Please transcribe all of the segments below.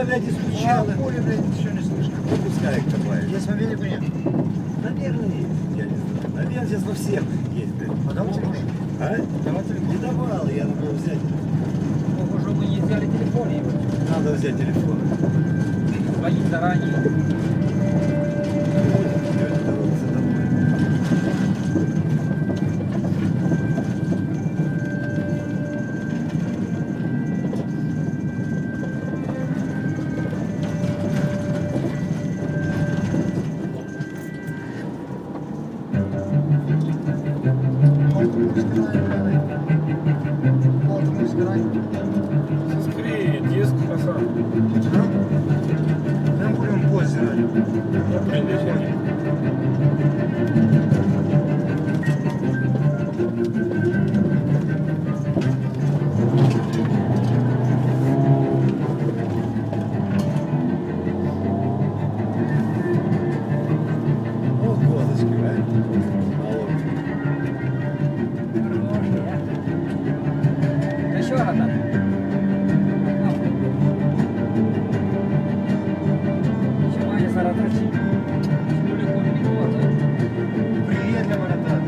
блядь, и стучало. В поле, блядь, ничего не слышно. Ну, пускай копает. Есть мобильник нет? Наверное, есть. Я не знаю. Наверное, сейчас во всех есть, блядь. А давай телефон. А? Давай телефон. Не давал, я надо было взять. Похоже, мы не взяли телефон его. Надо взять телефон. Звонить заранее. Здороваться домой. Скорее, диск красавчик. Там будем позже. Вот козочки, а? Еще раз там. Чимає зарадачі. Чоловіку не було, так? Приветливо, ребята.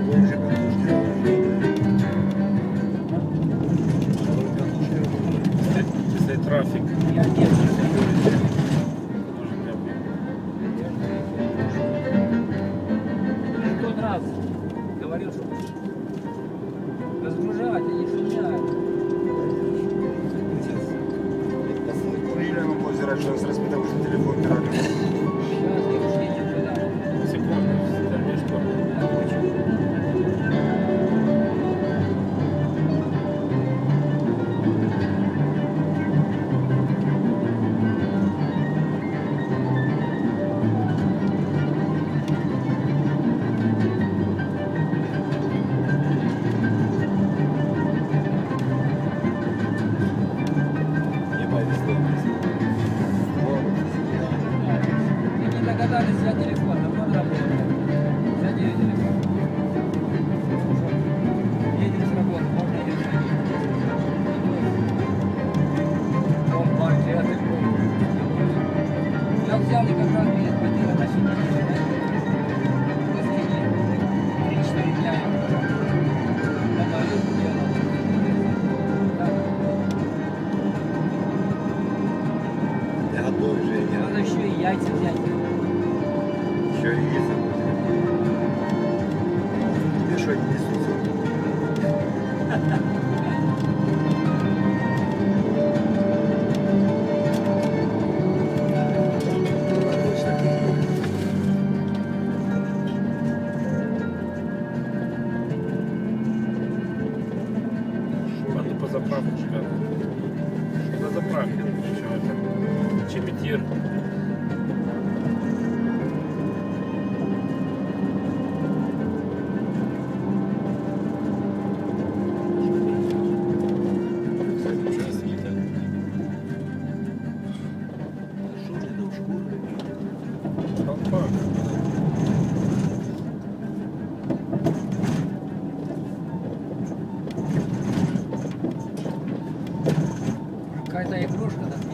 Боже, катушки работают. Катушки работают. Если трафик. Я держу. В тот раз говорил, что разгружать, а не шумят. Курили на озеро, что нас разбито, потому что телефон пирали. Сейчас я уж едем туда. Секунду, дальше. Не повезло. Мы не догадались взять телефон, а он работает. Взять ее телефон. Едем с работы, можно ее звонить. Он банкеты. Я взял и как раз мне хватило на сегодня. Последние 3-4 дня я помолился, делал. Я готов уже, я Надо еще и яйца взять. еще и есть. Ты что, не несутся? Точно не есть. Надо по заправке ждать. На заправке. Еще это. Чебетир. Компакт. Какая-то игрушка, да?